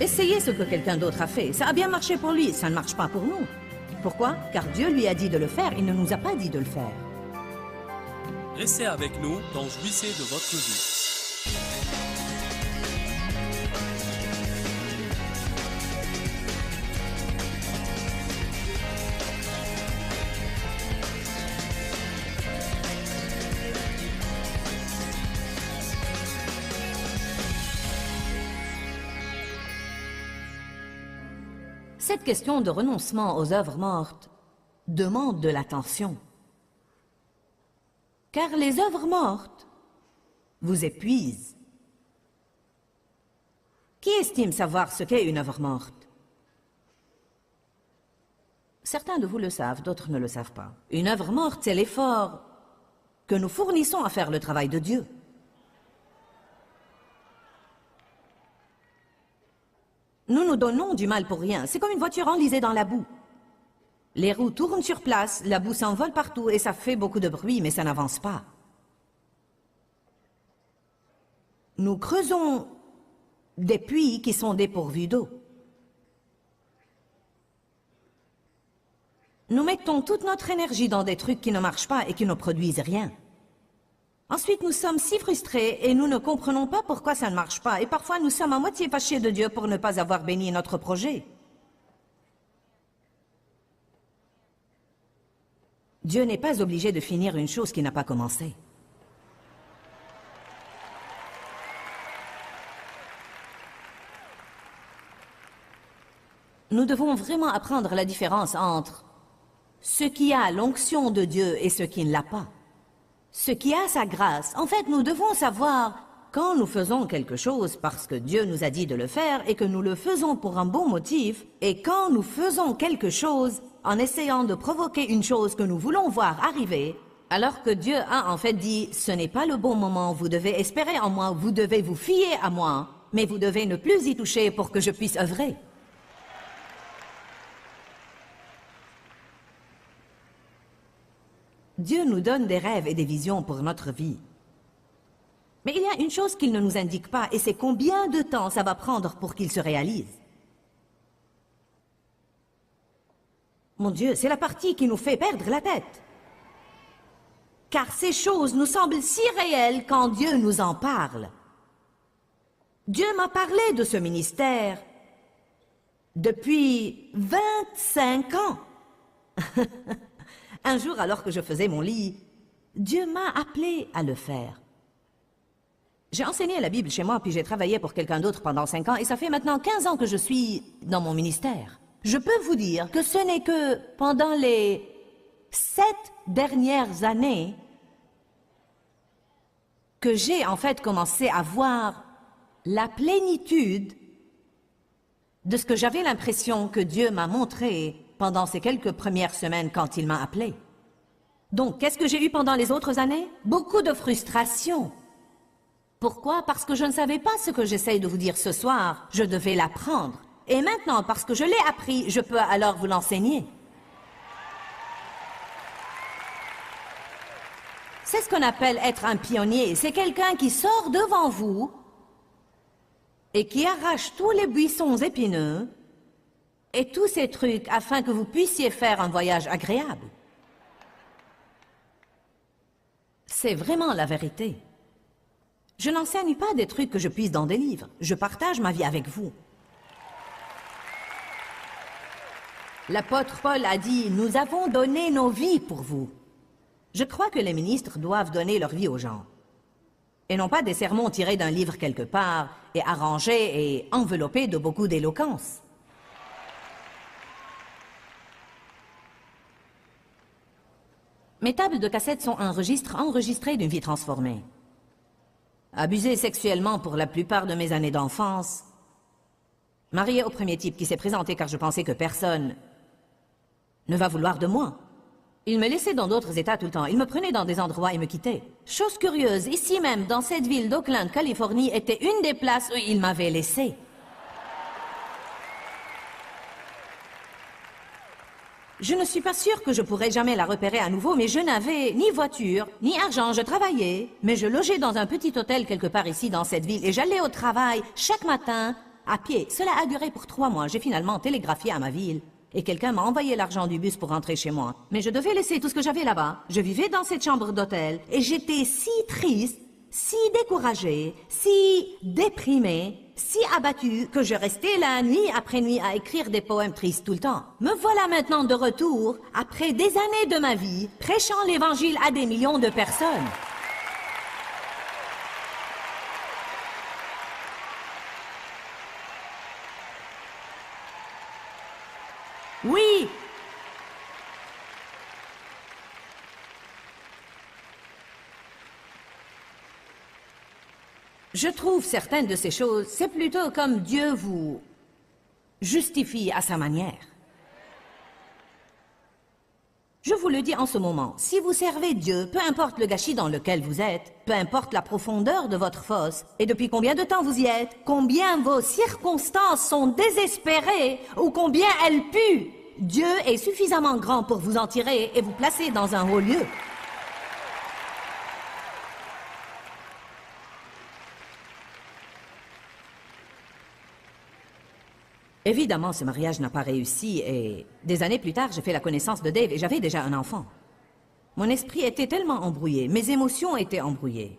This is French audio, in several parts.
Essayez ce que quelqu'un d'autre a fait. Ça a bien marché pour lui, ça ne marche pas pour nous. Pourquoi? Car Dieu lui a dit de le faire, il ne nous a pas dit de le faire. Restez avec nous dans Jouissez de votre vie. Cette question de renoncement aux œuvres mortes demande de l'attention. Car les œuvres mortes vous épuisent. Qui estime savoir ce qu'est une œuvre morte? Certains de vous le savent, d'autres ne le savent pas. Une œuvre morte, c'est l'effort que nous fournissons à faire le travail de Dieu. Nous nous donnons du mal pour rien. C'est comme une voiture enlisée dans la boue. Les roues tournent sur place, la boue s'envole partout et ça fait beaucoup de bruit, mais ça n'avance pas. Nous creusons des puits qui sont dépourvus d'eau. Nous mettons toute notre énergie dans des trucs qui ne marchent pas et qui ne produisent rien. Ensuite, nous sommes si frustrés et nous ne comprenons pas pourquoi ça ne marche pas. Et parfois, nous sommes à moitié fâchés de Dieu pour ne pas avoir béni notre projet. Dieu n'est pas obligé de finir une chose qui n'a pas commencé. Nous devons vraiment apprendre la différence entre ce qui a l'onction de Dieu et ce qui ne l'a pas. Ce qui a sa grâce. En fait, nous devons savoir quand nous faisons quelque chose parce que Dieu nous a dit de le faire et que nous le faisons pour un bon motif, et quand nous faisons quelque chose en essayant de provoquer une chose que nous voulons voir arriver, alors que Dieu a en fait dit « ce n'est pas le bon moment, vous devez espérer en moi, vous devez vous fier à moi, mais vous devez ne plus y toucher pour que je puisse œuvrer ». Dieu nous donne des rêves et des visions pour notre vie. Mais il y a une chose qu'il ne nous indique pas, et c'est combien de temps ça va prendre pour qu'il se réalise. Mon Dieu, c'est la partie qui nous fait perdre la tête. Car ces choses nous semblent si réelles quand Dieu nous en parle. Dieu m'a parlé de ce ministère depuis 25 ans. Un jour, alors que je faisais mon lit, Dieu m'a appelé à le faire. J'ai enseigné la Bible chez moi, puis j'ai travaillé pour quelqu'un d'autre pendant 5 ans, et ça fait maintenant 15 ans que je suis dans mon ministère. Je peux vous dire que ce n'est que pendant les 7 dernières années que j'ai en fait commencé à voir la plénitude de ce que j'avais l'impression que Dieu m'a montré pendant ces quelques premières semaines quand il m'a appelé. Donc, qu'est-ce que j'ai eu pendant les autres années? Beaucoup de frustration. Pourquoi? Parce que je ne savais pas ce que j'essaye de vous dire ce soir. Je devais l'apprendre. Et maintenant, parce que je l'ai appris, je peux alors vous l'enseigner. C'est ce qu'on appelle être un pionnier. C'est quelqu'un qui sort devant vous et qui arrache tous les buissons épineux et tous ces trucs afin que vous puissiez faire un voyage agréable. C'est vraiment la vérité. Je n'enseigne pas des trucs que je puise dans des livres. Je partage ma vie avec vous. L'apôtre Paul a dit « Nous avons donné nos vies pour vous ». Je crois que les ministres doivent donner leur vie aux gens. Et non pas des sermons tirés d'un livre quelque part et arrangés et enveloppés de beaucoup d'éloquence. Mes tables de cassette sont un registre enregistré d'une vie transformée. Abusé sexuellement pour la plupart de mes années d'enfance. Marié au premier type qui s'est présenté car je pensais que personne ne va vouloir de moi. Il me laissait dans d'autres états tout le temps. Il me prenait dans des endroits et me quittait. Chose curieuse, ici même, dans cette ville d'Oakland, Californie, était une des places où il m'avait laissé. Je ne suis pas sûre que je pourrais jamais la repérer à nouveau, mais je n'avais ni voiture, ni argent. Je travaillais, mais je logeais dans un petit hôtel quelque part ici dans cette ville et j'allais au travail chaque matin à pied. Cela a duré pour 3 mois. J'ai finalement télégraphié à ma ville. Et quelqu'un m'a envoyé l'argent du bus pour rentrer chez moi. Mais je devais laisser tout ce que j'avais là-bas. Je vivais dans cette chambre d'hôtel. Et j'étais si triste, si découragée, si déprimée, si abattue, que je restais là nuit après nuit à écrire des poèmes tristes tout le temps. Me voilà maintenant de retour, après des années de ma vie, prêchant l'évangile à des millions de personnes. Oui! Je trouve certaines de ces choses, c'est plutôt comme Dieu vous justifie à sa manière. Je vous le dis en ce moment, si vous servez Dieu, peu importe le gâchis dans lequel vous êtes, peu importe la profondeur de votre fosse, et depuis combien de temps vous y êtes, combien vos circonstances sont désespérées, ou combien elles puent, Dieu est suffisamment grand pour vous en tirer et vous placer dans un haut lieu. Évidemment, ce mariage n'a pas réussi et des années plus tard, j'ai fait la connaissance de Dave et j'avais déjà un enfant. Mon esprit était tellement embrouillé, mes émotions étaient embrouillées.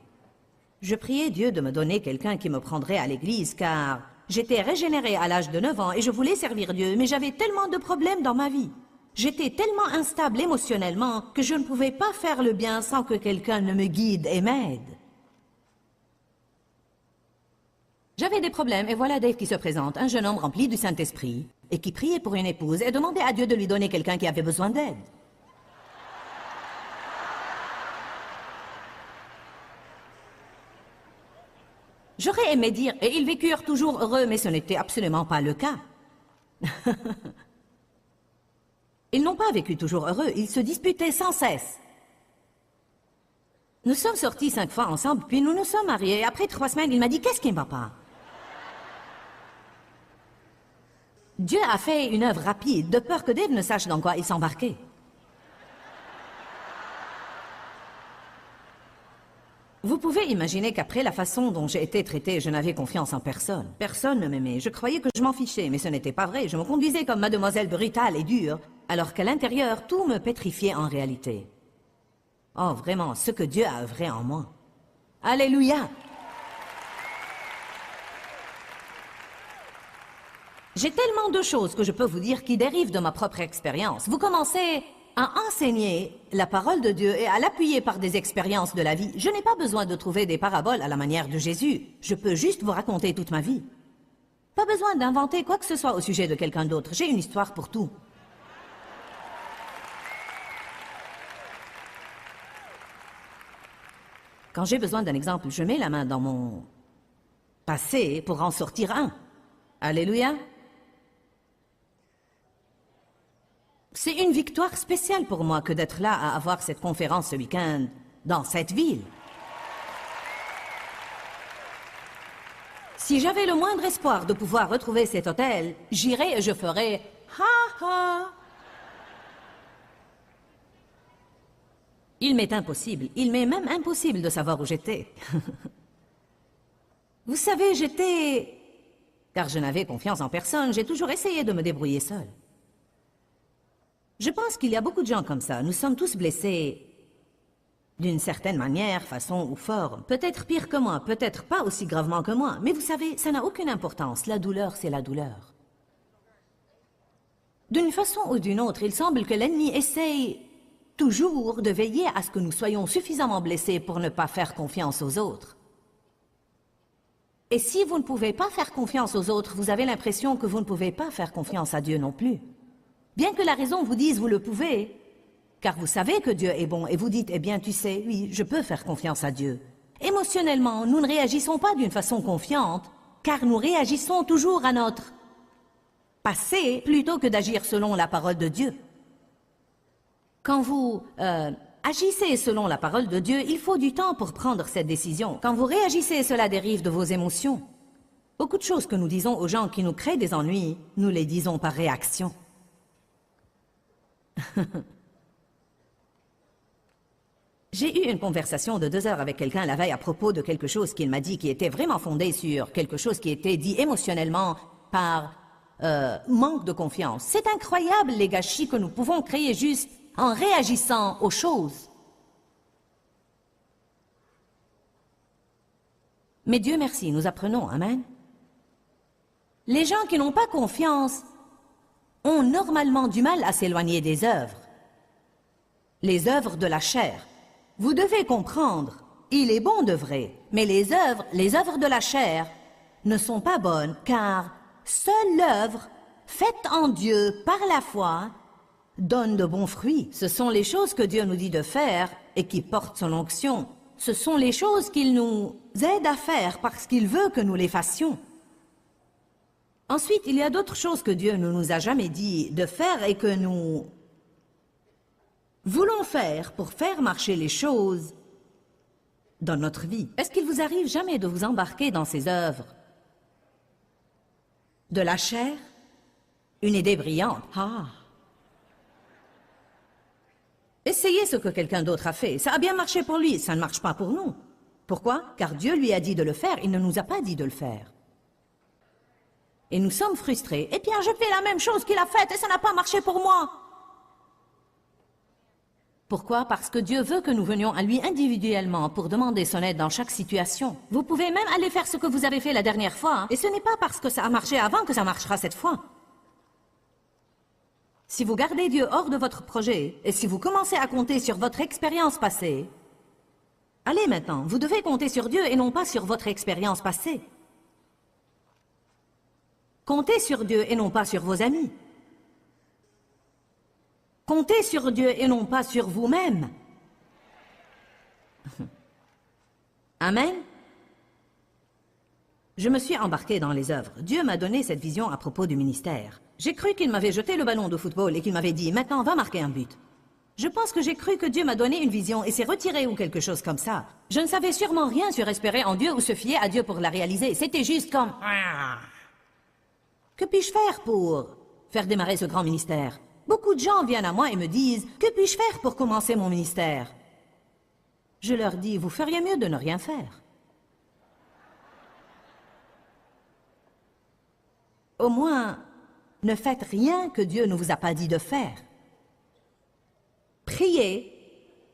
Je priais Dieu de me donner quelqu'un qui me prendrait à l'église car j'étais régénérée à l'âge de 9 ans et je voulais servir Dieu, mais j'avais tellement de problèmes dans ma vie. J'étais tellement instable émotionnellement que je ne pouvais pas faire le bien sans que quelqu'un ne me guide et m'aide. J'avais des problèmes et voilà Dave qui se présente, un jeune homme rempli du Saint-Esprit et qui priait pour une épouse et demandait à Dieu de lui donner quelqu'un qui avait besoin d'aide. J'aurais aimé dire « et ils vécurent toujours heureux », mais ce n'était absolument pas le cas. Ils n'ont pas vécu toujours heureux, ils se disputaient sans cesse. Nous sommes sortis 5 fois ensemble, puis nous nous sommes mariés. Après 3 semaines, il m'a dit « Qu'est-ce qui ne va pas ?» Dieu a fait une œuvre rapide, de peur que Dave ne sache dans quoi il s'embarquait. Vous pouvez imaginer qu'après la façon dont j'ai été traitée, je n'avais confiance en personne. Personne ne m'aimait. Je croyais que je m'en fichais, mais ce n'était pas vrai. Je me conduisais comme mademoiselle brutale et dure, alors qu'à l'intérieur, tout me pétrifiait en réalité. Oh, vraiment, ce que Dieu a œuvré en moi. Alléluia! J'ai tellement de choses que je peux vous dire qui dérivent de ma propre expérience. Vous commencez à enseigner la parole de Dieu et à l'appuyer par des expériences de la vie. Je n'ai pas besoin de trouver des paraboles à la manière de Jésus. Je peux juste vous raconter toute ma vie. Pas besoin d'inventer quoi que ce soit au sujet de quelqu'un d'autre. J'ai une histoire pour tout. Quand j'ai besoin d'un exemple, je mets la main dans mon passé pour en sortir un. Alléluia. C'est une victoire spéciale pour moi que d'être là à avoir cette conférence ce week-end dans cette ville. Si j'avais le moindre espoir de pouvoir retrouver cet hôtel, j'irais et je ferais « ha ha ». Il m'est impossible, il m'est même impossible de savoir où j'étais. Vous savez, j'étais... Car je n'avais confiance en personne, j'ai toujours essayé de me débrouiller seule. Je pense qu'il y a beaucoup de gens comme ça. Nous sommes tous blessés d'une certaine manière, façon ou forme. Peut-être pire que moi, peut-être pas aussi gravement que moi. Mais vous savez, ça n'a aucune importance. La douleur, c'est la douleur. D'une façon ou d'une autre, il semble que l'ennemi essaye toujours de veiller à ce que nous soyons suffisamment blessés pour ne pas faire confiance aux autres. Et si vous ne pouvez pas faire confiance aux autres, vous avez l'impression que vous ne pouvez pas faire confiance à Dieu non plus. Bien que la raison vous dise vous le pouvez, car vous savez que Dieu est bon et vous dites, eh bien tu sais, oui, je peux faire confiance à Dieu. Émotionnellement, nous ne réagissons pas d'une façon confiante, car nous réagissons toujours à notre passé plutôt que d'agir selon la parole de Dieu. Quand vous agissez selon la parole de Dieu, il faut du temps pour prendre cette décision. Quand vous réagissez, cela dérive de vos émotions. Beaucoup de choses que nous disons aux gens qui nous créent des ennuis, nous les disons par réaction. J'ai eu une conversation de 2 heures avec quelqu'un la veille à propos de quelque chose qu'il m'a dit qui était vraiment fondé sur quelque chose qui était dit émotionnellement par manque de confiance. C'est incroyable les gâchis que nous pouvons créer juste en réagissant aux choses. Mais Dieu merci, nous apprenons, amen. Les gens qui n'ont pas confiance ont normalement du mal à s'éloigner des œuvres. Les œuvres de la chair. Vous devez comprendre, il est bon d'œuvrer, mais les œuvres de la chair ne sont pas bonnes, car seule l'œuvre faite en Dieu par la foi donne de bons fruits. Ce sont les choses que Dieu nous dit de faire et qui portent son onction. Ce sont les choses qu'il nous aide à faire parce qu'il veut que nous les fassions. Ensuite, il y a d'autres choses que Dieu ne nous a jamais dit de faire et que nous voulons faire pour faire marcher les choses dans notre vie. Est-ce qu'il vous arrive jamais de vous embarquer dans ces œuvres de la chair? Une idée brillante. Ah! Essayez ce que quelqu'un d'autre a fait. Ça a bien marché pour lui, ça ne marche pas pour nous. Pourquoi? Car Dieu lui a dit de le faire, il ne nous a pas dit de le faire. Et nous sommes frustrés. Eh bien, je fais la même chose qu'il a faite et ça n'a pas marché pour moi. Pourquoi? Parce que Dieu veut que nous venions à lui individuellement pour demander son aide dans chaque situation. Vous pouvez même aller faire ce que vous avez fait la dernière fois, et ce n'est pas parce que ça a marché avant que ça marchera cette fois. Si vous gardez Dieu hors de votre projet, et si vous commencez à compter sur votre expérience passée, allez maintenant, vous devez compter sur Dieu et non pas sur votre expérience passée. Comptez sur Dieu et non pas sur vos amis. Comptez sur Dieu et non pas sur vous-même. Amen. Je me suis embarqué dans les œuvres. Dieu m'a donné cette vision à propos du ministère. J'ai cru qu'il m'avait jeté le ballon de football et qu'il m'avait dit « Maintenant, va marquer un but ». Je pense que j'ai cru que Dieu m'a donné une vision et s'est retiré ou quelque chose comme ça. Je ne savais sûrement rien sur espérer en Dieu ou se fier à Dieu pour la réaliser. C'était juste comme... Que puis-je faire pour faire démarrer ce grand ministère? Beaucoup de gens viennent à moi et me disent « Que puis-je faire pour commencer mon ministère ?» Je leur dis « Vous feriez mieux de ne rien faire. » Au moins, ne faites rien que Dieu ne vous a pas dit de faire. Priez,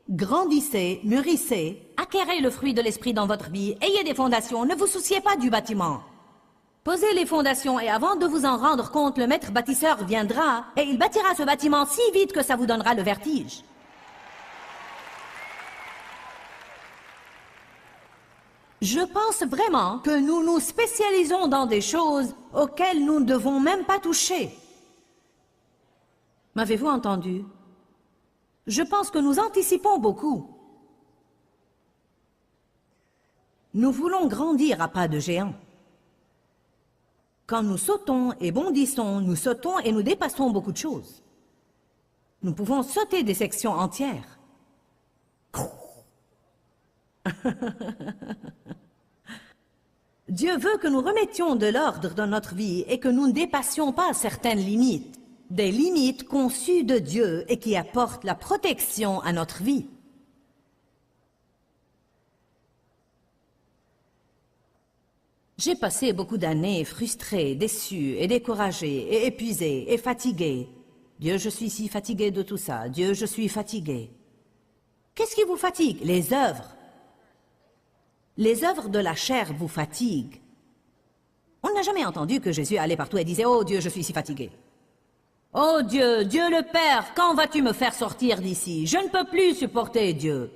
grandissez, mûrissez, acquérez le fruit de l'esprit dans votre vie, ayez des fondations, ne vous souciez pas du bâtiment. Posez les fondations et avant de vous en rendre compte, le maître bâtisseur viendra et il bâtira ce bâtiment si vite que ça vous donnera le vertige. Je pense vraiment que nous nous spécialisons dans des choses auxquelles nous ne devons même pas toucher. M'avez-vous entendu? Je pense que nous anticipons beaucoup. Nous voulons grandir à pas de géant. Quand nous sautons et bondissons, nous sautons et nous dépassons beaucoup de choses. Nous pouvons sauter des sections entières. Dieu veut que nous remettions de l'ordre dans notre vie et que nous ne dépassions pas certaines limites. Des limites conçues de Dieu et qui apportent la protection à notre vie. J'ai passé beaucoup d'années frustré, déçu et découragé et épuisé et fatigué. Dieu, je suis si fatigué de tout ça. Dieu, je suis fatigué. Qu'est-ce qui vous fatigue? Les œuvres. Les œuvres de la chair vous fatiguent. On n'a jamais entendu que Jésus allait partout et disait « Oh Dieu, je suis si fatigué. » « Oh Dieu, Dieu le Père, quand vas-tu me faire sortir d'ici? Je ne peux plus supporter Dieu.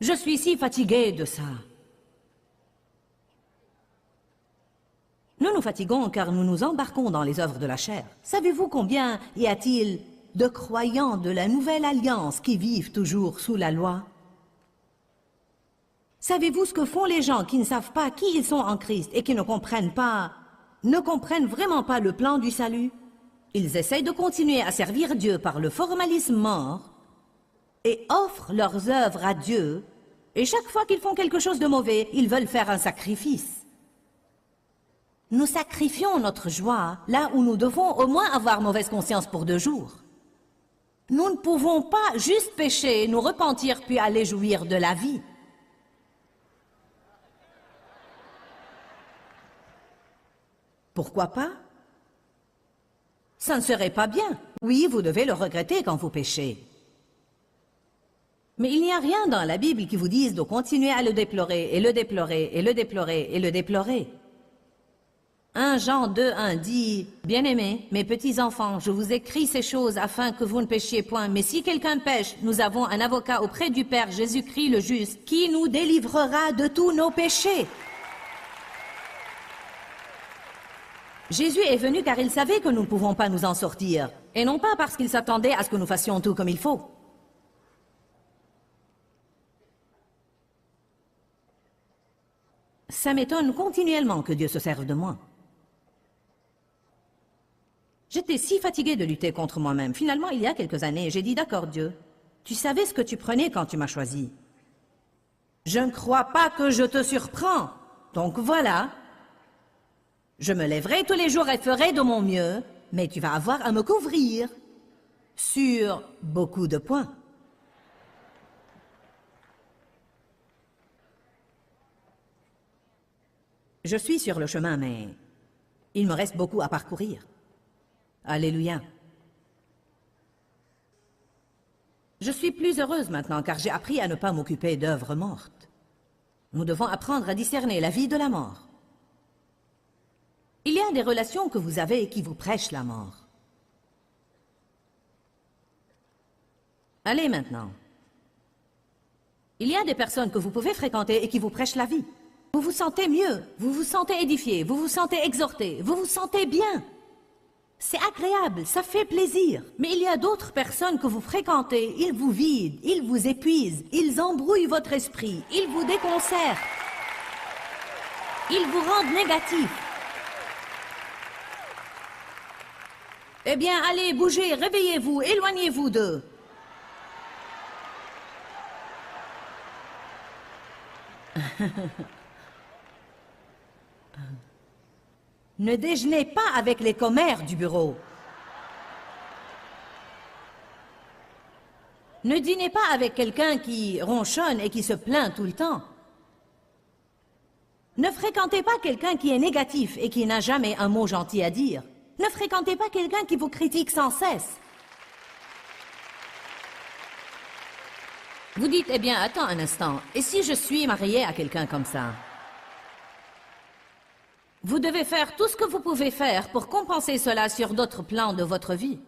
Je suis si fatigué de ça. » Nous nous fatiguons car nous nous embarquons dans les œuvres de la chair. Savez-vous combien y a-t-il de croyants de la nouvelle alliance qui vivent toujours sous la loi? Savez-vous ce que font les gens qui ne savent pas qui ils sont en Christ et qui ne comprennent vraiment pas le plan du salut? Ils essayent de continuer à servir Dieu par le formalisme mort et offrent leurs œuvres à Dieu, et chaque fois qu'ils font quelque chose de mauvais, ils veulent faire un sacrifice. Nous sacrifions notre joie là où nous devons au moins avoir mauvaise conscience pour 2 jours. Nous ne pouvons pas juste pécher, nous repentir puis aller jouir de la vie. Pourquoi pas? Ça ne serait pas bien. Oui, vous devez le regretter quand vous péchez. Mais il n'y a rien dans la Bible qui vous dise de continuer à le déplorer, et le déplorer, et le déplorer, et le déplorer. 1 Jean 2:1 dit « Bien-aimés, mes petits-enfants, je vous écris ces choses afin que vous ne péchiez point. Mais si quelqu'un pêche, nous avons un avocat auprès du Père, Jésus-Christ le juste, qui nous délivrera de tous nos péchés. » Jésus est venu car il savait que nous ne pouvons pas nous en sortir, et non pas parce qu'il s'attendait à ce que nous fassions tout comme il faut. Ça m'étonne continuellement que Dieu se serve de moi. J'étais si fatiguée de lutter contre moi-même. Finalement, il y a quelques années, j'ai dit « D'accord, Dieu, tu savais ce que tu prenais quand tu m'as choisi. Je ne crois pas que je te surprends. Donc voilà. Je me lèverai tous les jours et ferai de mon mieux, mais tu vas avoir à me couvrir sur beaucoup de points. » Je suis sur le chemin, mais il me reste beaucoup à parcourir. Alléluia. Je suis plus heureuse maintenant, car j'ai appris à ne pas m'occuper d'œuvres mortes. Nous devons apprendre à discerner la vie de la mort. Il y a des relations que vous avez qui vous prêchent la mort. Allez maintenant. Il y a des personnes que vous pouvez fréquenter et qui vous prêchent la vie. Vous vous sentez mieux, vous vous sentez édifié, vous vous sentez exhorté, vous vous sentez bien. C'est agréable, ça fait plaisir. Mais il y a d'autres personnes que vous fréquentez, ils vous vident, ils vous épuisent, ils embrouillent votre esprit, ils vous déconcertent. Ils vous rendent négatif. Eh bien, allez, bougez, réveillez-vous, éloignez-vous d'eux. Ne déjeunez pas avec les commères du bureau. Ne dînez pas avec quelqu'un qui ronchonne et qui se plaint tout le temps. Ne fréquentez pas quelqu'un qui est négatif et qui n'a jamais un mot gentil à dire. Ne fréquentez pas quelqu'un qui vous critique sans cesse. Vous dites, eh bien, attends un instant, et si je suis mariée à quelqu'un comme ça? Vous devez faire tout ce que vous pouvez faire pour compenser cela sur d'autres plans de votre vie.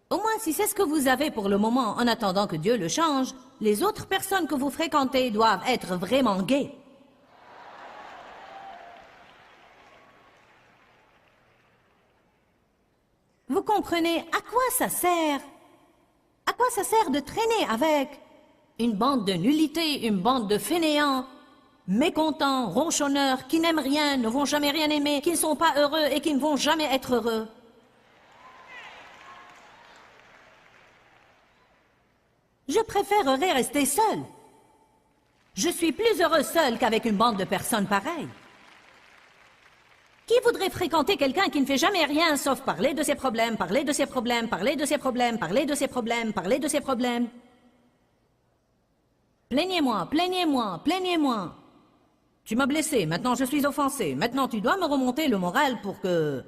Au moins, si c'est ce que vous avez pour le moment, en attendant que Dieu le change, les autres personnes que vous fréquentez doivent être vraiment gaies. Vous comprenez à quoi ça sert? À quoi ça sert de traîner avec une bande de nullités, une bande de fainéants, mécontents, ronchonneurs, qui n'aiment rien, ne vont jamais rien aimer, qui ne sont pas heureux et qui ne vont jamais être heureux? Je préférerais rester seule. Je suis plus heureux seule qu'avec une bande de personnes pareilles. Qui voudrait fréquenter quelqu'un qui ne fait jamais rien sauf parler de ses problèmes, parler de ses problèmes, parler de ses problèmes, parler de ses problèmes, parler de ses problèmes? Plaignez-moi, plaignez-moi, plaignez-moi. Tu m'as blessé, maintenant je suis offensé. Maintenant tu dois me remonter le moral pour que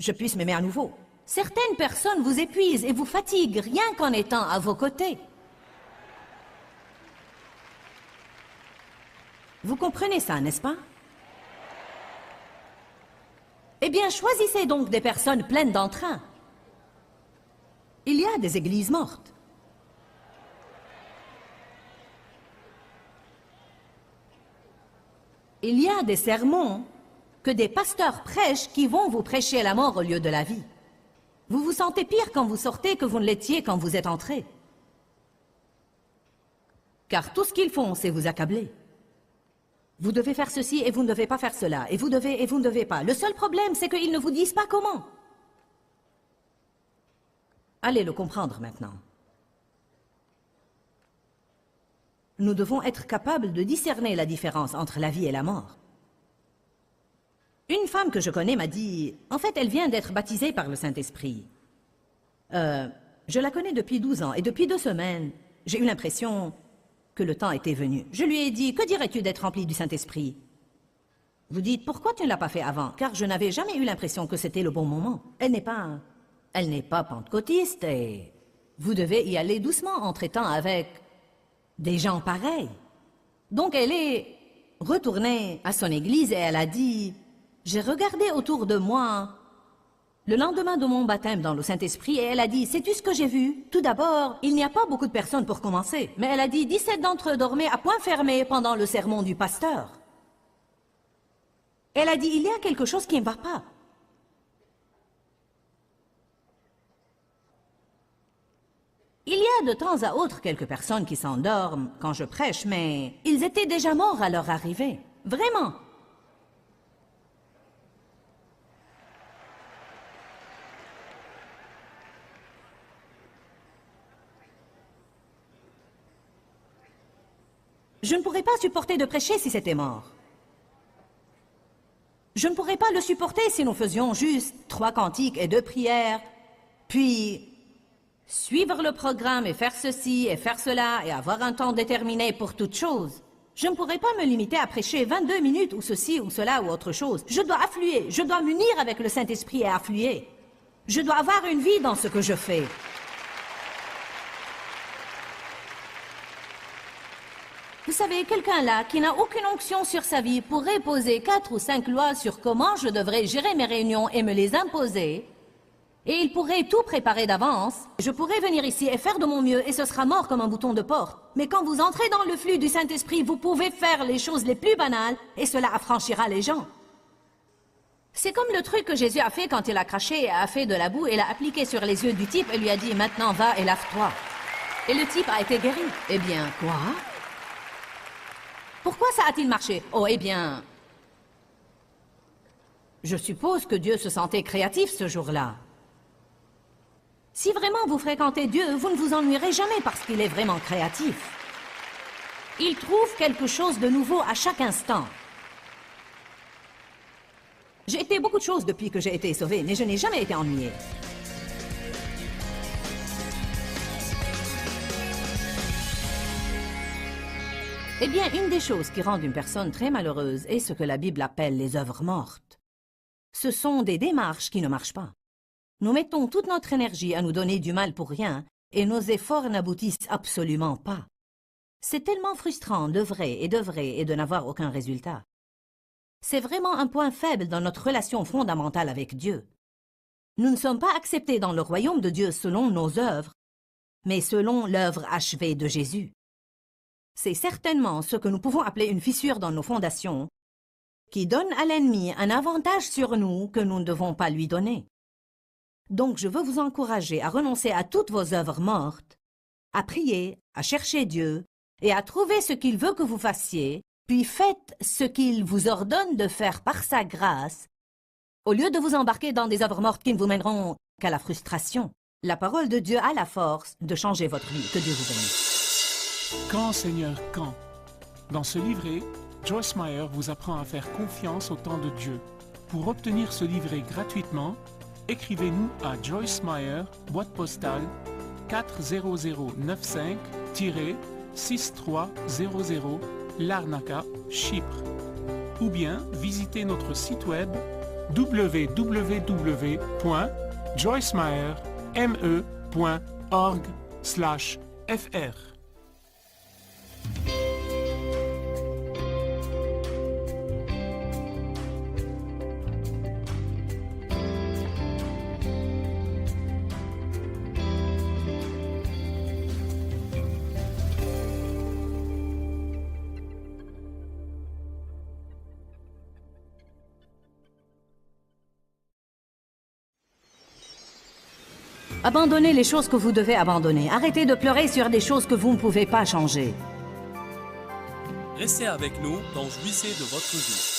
je puisse m'aimer à nouveau. Certaines personnes vous épuisent et vous fatiguent rien qu'en étant à vos côtés. Vous comprenez ça, n'est-ce pas? Eh bien, choisissez donc des personnes pleines d'entrain. Il y a des églises mortes. Il y a des sermons que des pasteurs prêchent qui vont vous prêcher la mort au lieu de la vie. Vous vous sentez pire quand vous sortez que vous ne l'étiez quand vous êtes entré. Car tout ce qu'ils font, c'est vous accabler. Vous devez faire ceci et vous ne devez pas faire cela, et vous devez et vous ne devez pas. Le seul problème, c'est qu'ils ne vous disent pas comment. Allez le comprendre maintenant. Nous devons être capables de discerner la différence entre la vie et la mort. Une femme que je connais m'a dit, en fait, elle vient d'être baptisée par le Saint-Esprit. Je la connais depuis 12 ans et depuis 2 semaines, j'ai eu l'impression que le temps était venu. Je lui ai dit, que dirais-tu d'être rempli du Saint-Esprit? Vous dites, pourquoi tu ne l'as pas fait avant? Car je n'avais jamais eu l'impression que c'était le bon moment. Elle n'est pas pentecôtiste et vous devez y aller doucement en traitant avec des gens pareils. Donc elle est retournée à son église et elle a dit, j'ai regardé autour de moi le lendemain de mon baptême dans le Saint-Esprit et elle a dit, sais-tu ce que j'ai vu? Tout d'abord, il n'y a pas beaucoup de personnes pour commencer. Mais elle a dit, 17 d'entre eux dormaient à point fermé pendant le sermon du pasteur. Elle a dit, il y a quelque chose qui ne va pas. Il y a de temps à autre quelques personnes qui s'endorment quand je prêche, mais ils étaient déjà morts à leur arrivée. Vraiment. Je ne pourrais pas supporter de prêcher si c'était mort. Je ne pourrais pas le supporter si nous faisions juste 3 cantiques et 2 prières, puis suivre le programme et faire ceci et faire cela et avoir un temps déterminé pour toute chose. Je ne pourrais pas me limiter à prêcher 22 minutes ou ceci ou cela ou autre chose. Je dois affluer, je dois m'unir avec le Saint-Esprit et affluer. Je dois avoir une vie dans ce que je fais. Vous savez, quelqu'un là qui n'a aucune onction sur sa vie pourrait poser 4 ou 5 lois sur comment je devrais gérer mes réunions et me les imposer. Et il pourrait tout préparer d'avance. Je pourrais venir ici et faire de mon mieux et ce sera mort comme un bouton de porte. Mais quand vous entrez dans le flux du Saint-Esprit, vous pouvez faire les choses les plus banales et cela affranchira les gens. C'est comme le truc que Jésus a fait quand il a craché et a fait de la boue et l'a appliqué sur les yeux du type et lui a dit « Maintenant va et lave-toi ». Et le type a été guéri. Eh bien, quoi? Pourquoi ça a-t-il marché? Oh, eh bien... Je suppose que Dieu se sentait créatif ce jour-là. Si vraiment vous fréquentez Dieu, vous ne vous ennuierez jamais parce qu'il est vraiment créatif. Il trouve quelque chose de nouveau à chaque instant. J'ai été beaucoup de choses depuis que j'ai été sauvée, mais je n'ai jamais été ennuyée. Eh bien, une des choses qui rendent une personne très malheureuse est ce que la Bible appelle les œuvres mortes. Ce sont des démarches qui ne marchent pas. Nous mettons toute notre énergie à nous donner du mal pour rien et nos efforts n'aboutissent absolument pas. C'est tellement frustrant d'œuvrer et de n'avoir aucun résultat. C'est vraiment un point faible dans notre relation fondamentale avec Dieu. Nous ne sommes pas acceptés dans le royaume de Dieu selon nos œuvres, mais selon l'œuvre achevée de Jésus. C'est certainement ce que nous pouvons appeler une fissure dans nos fondations, qui donne à l'ennemi un avantage sur nous que nous ne devons pas lui donner. Donc je veux vous encourager à renoncer à toutes vos œuvres mortes, à prier, à chercher Dieu, et à trouver ce qu'il veut que vous fassiez, puis faites ce qu'il vous ordonne de faire par sa grâce, au lieu de vous embarquer dans des œuvres mortes qui ne vous mèneront qu'à la frustration. La parole de Dieu a la force de changer votre vie. Que Dieu vous bénisse. Quand, Seigneur, quand? Dans ce livret, Joyce Meyer vous apprend à faire confiance au temps de Dieu. Pour obtenir ce livret gratuitement, écrivez-nous à Joyce Meyer, boîte postale 40095-6300, Larnaca, Chypre. Ou bien visitez notre site web www.joycemeyer.org/fr. Abandonnez les choses que vous devez abandonner. Arrêtez de pleurer sur des choses que vous ne pouvez pas changer. Restez avec nous dans Jouissez de votre vie.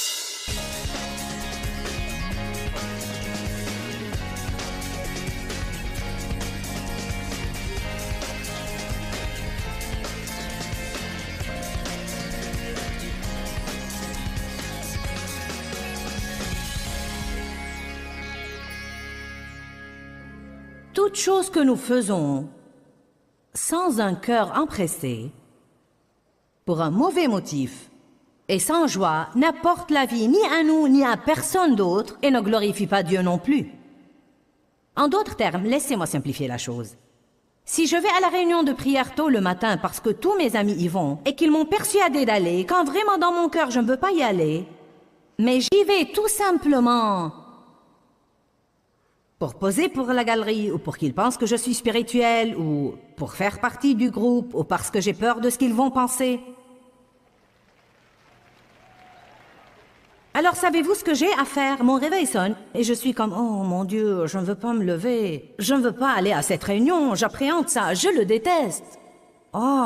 toute chose que nous faisons sans un cœur empressé, pour un mauvais motif, et sans joie, n'apporte la vie ni à nous ni à personne d'autre et ne glorifie pas Dieu non plus. En d'autres termes, laissez-moi simplifier la chose. Si je vais à la réunion de prière tôt le matin parce que tous mes amis y vont et qu'ils m'ont persuadé d'aller, quand vraiment dans mon cœur je ne veux pas y aller, mais j'y vais tout simplement pour poser pour la galerie ou pour qu'ils pensent que je suis spirituel ou pour faire partie du groupe ou parce que j'ai peur de ce qu'ils vont penser. Alors savez-vous ce que j'ai à faire? Mon réveil sonne et je suis comme « Oh mon Dieu, je ne veux pas me lever. Je ne veux pas aller à cette réunion. J'appréhende ça. Je le déteste. » Oh!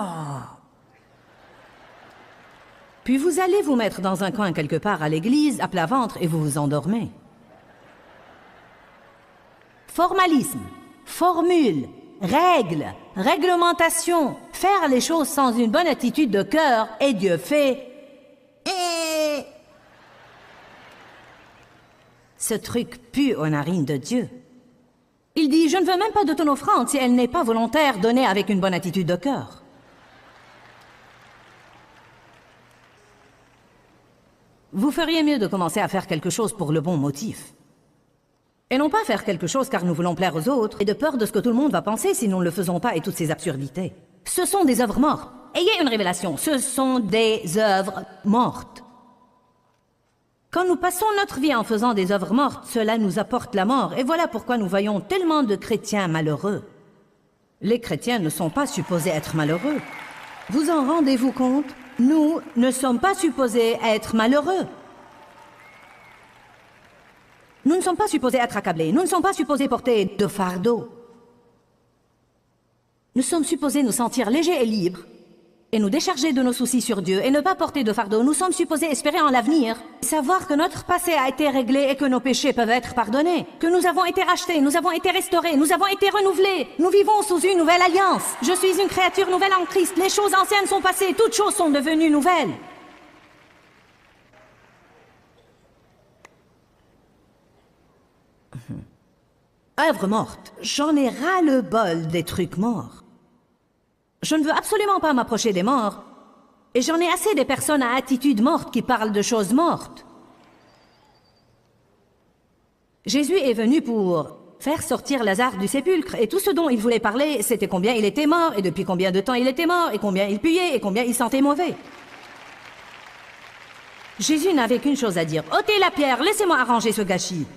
Puis vous allez vous mettre dans un coin quelque part à l'église, à plat ventre, et vous vous endormez. Formalisme, formule, règle, réglementation, faire les choses sans une bonne attitude de cœur, et Dieu fait... Ce truc pue aux narines de Dieu. Il dit, je ne veux même pas de ton offrande si elle n'est pas volontaire, donnée avec une bonne attitude de cœur. Vous feriez mieux de commencer à faire quelque chose pour le bon motif. Et non pas faire quelque chose car nous voulons plaire aux autres et de peur de ce que tout le monde va penser si nous ne le faisons pas et toutes ces absurdités. Ce sont des œuvres mortes. Ayez une révélation, ce sont des œuvres mortes. Quand nous passons notre vie en faisant des œuvres mortes, cela nous apporte la mort. Et voilà pourquoi nous voyons tellement de chrétiens malheureux. Les chrétiens ne sont pas supposés être malheureux. Vous en rendez-vous compte? Nous ne sommes pas supposés être malheureux. Nous ne sommes pas supposés être accablés. Nous ne sommes pas supposés porter de fardeau. Nous sommes supposés nous sentir légers et libres et nous décharger de nos soucis sur Dieu et ne pas porter de fardeau. Nous sommes supposés espérer en l'avenir, savoir que notre passé a été réglé et que nos péchés peuvent être pardonnés, que nous avons été rachetés, nous avons été restaurés, nous avons été renouvelés. Nous vivons sous une nouvelle alliance. Je suis une créature nouvelle en Christ. Les choses anciennes sont passées, toutes choses sont devenues nouvelles. Œuvre morte. J'en ai ras-le-bol des trucs morts. Je ne veux absolument pas m'approcher des morts. Et j'en ai assez des personnes à attitude morte qui parlent de choses mortes. Jésus est venu pour faire sortir Lazare du sépulcre. Et tout ce dont il voulait parler, c'était combien il était mort, et depuis combien de temps il était mort, et combien il puait, et combien il sentait mauvais. Jésus n'avait qu'une chose à dire. « Ôtez la pierre, laissez-moi arranger ce gâchis. »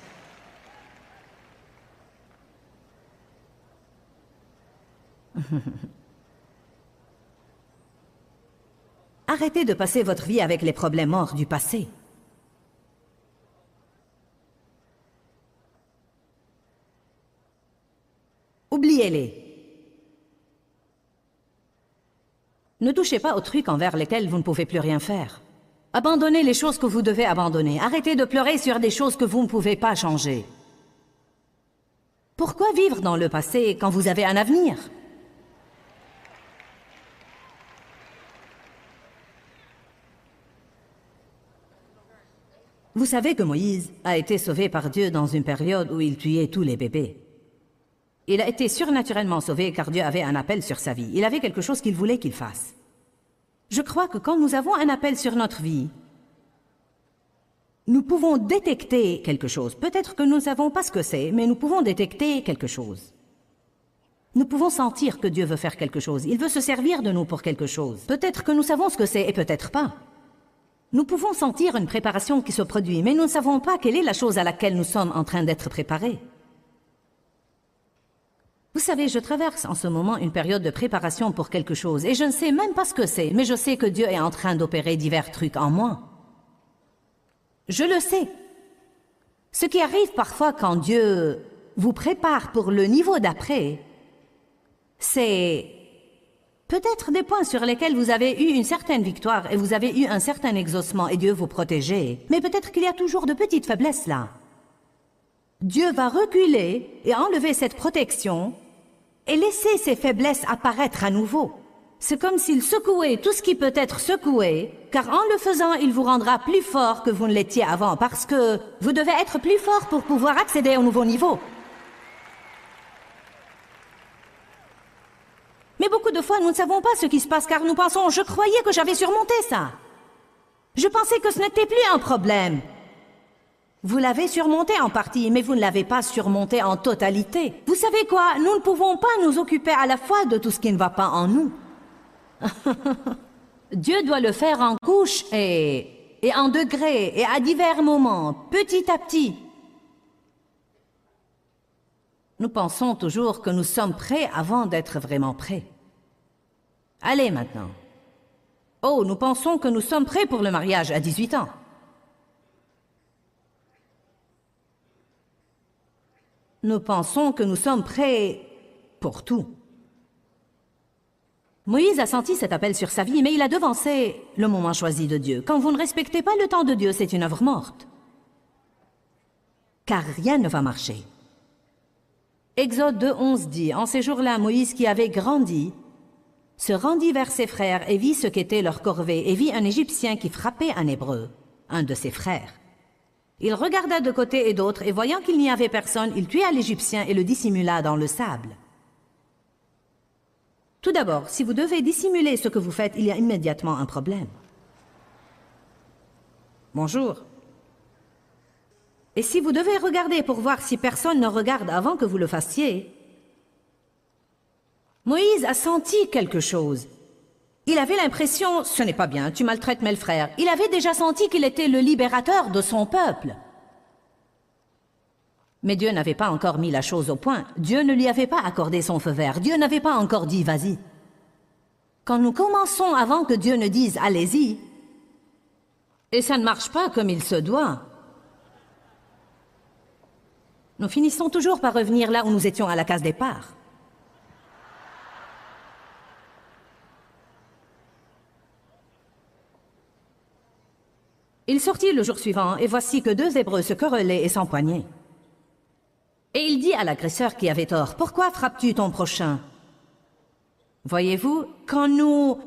Arrêtez de passer votre vie avec les problèmes morts du passé. Oubliez-les. Ne touchez pas aux trucs envers lesquels vous ne pouvez plus rien faire. Abandonnez les choses que vous devez abandonner. Arrêtez de pleurer sur des choses que vous ne pouvez pas changer. Pourquoi vivre dans le passé quand vous avez un avenir ? Vous savez que Moïse a été sauvé par Dieu dans une période où il tuait tous les bébés. Il a été surnaturellement sauvé car Dieu avait un appel sur sa vie. Il avait quelque chose qu'il voulait qu'il fasse. Je crois que quand nous avons un appel sur notre vie, nous pouvons détecter quelque chose. Peut-être que nous ne savons pas ce que c'est, mais nous pouvons détecter quelque chose. Nous pouvons sentir que Dieu veut faire quelque chose. Il veut se servir de nous pour quelque chose. Peut-être que nous savons ce que c'est et peut-être pas. Nous pouvons sentir une préparation qui se produit, mais nous ne savons pas quelle est la chose à laquelle nous sommes en train d'être préparés. Vous savez, je traverse en ce moment une période de préparation pour quelque chose, et je ne sais même pas ce que c'est, mais je sais que Dieu est en train d'opérer divers trucs en moi. Je le sais. Ce qui arrive parfois quand Dieu vous prépare pour le niveau d'après, c'est peut-être des points sur lesquels vous avez eu une certaine victoire et vous avez eu un certain exaucement et Dieu vous protégeait. Mais peut-être qu'il y a toujours de petites faiblesses là. Dieu va reculer et enlever cette protection et laisser ces faiblesses apparaître à nouveau. C'est comme s'il secouait tout ce qui peut être secoué, car en le faisant, il vous rendra plus fort que vous ne l'étiez avant, parce que vous devez être plus fort pour pouvoir accéder au nouveau niveau. de fois, nous ne savons pas ce qui se passe car nous pensons « Je croyais que j'avais surmonté ça. Je pensais que ce n'était plus un problème. » Vous l'avez surmonté en partie, mais vous ne l'avez pas surmonté en totalité. Vous savez quoi? Nous ne pouvons pas nous occuper à la fois de tout ce qui ne va pas en nous. Dieu doit le faire en couches et en degrés et à divers moments, petit à petit. Nous pensons toujours que nous sommes prêts avant d'être vraiment prêts. Allez maintenant. Oh, nous pensons que nous sommes prêts pour le mariage à 18 ans. Nous pensons que nous sommes prêts pour tout. Moïse a senti cet appel sur sa vie, mais il a devancé le moment choisi de Dieu. Quand vous ne respectez pas le temps de Dieu, c'est une œuvre morte. Car rien ne va marcher. Exode 2:11 dit, « En ces jours-là, Moïse, qui avait grandi, se rendit vers ses frères et vit ce qu'était leur corvée, et vit un Égyptien qui frappait un Hébreu, un de ses frères. Il regarda de côté et d'autre, et voyant qu'il n'y avait personne, il tua l'Égyptien et le dissimula dans le sable. » Tout d'abord, si vous devez dissimuler ce que vous faites, il y a immédiatement un problème. Bonjour. Et si vous devez regarder pour voir si personne ne regarde avant que vous le fassiez, Moïse a senti quelque chose. Il avait l'impression, ce n'est pas bien, tu maltraites mes frères. Il avait déjà senti qu'il était le libérateur de son peuple. Mais Dieu n'avait pas encore mis la chose au point. Dieu ne lui avait pas accordé son feu vert. Dieu n'avait pas encore dit « vas-y ». Quand nous commençons avant que Dieu ne dise « allez-y », et ça ne marche pas comme il se doit, nous finissons toujours par revenir là où nous étions à la case départ. Il sortit le jour suivant, et voici que 2 Hébreux se querellaient et s'empoignaient. Et il dit à l'agresseur qui avait tort, « Pourquoi frappes-tu ton prochain ?» Voyez-vous, quand nous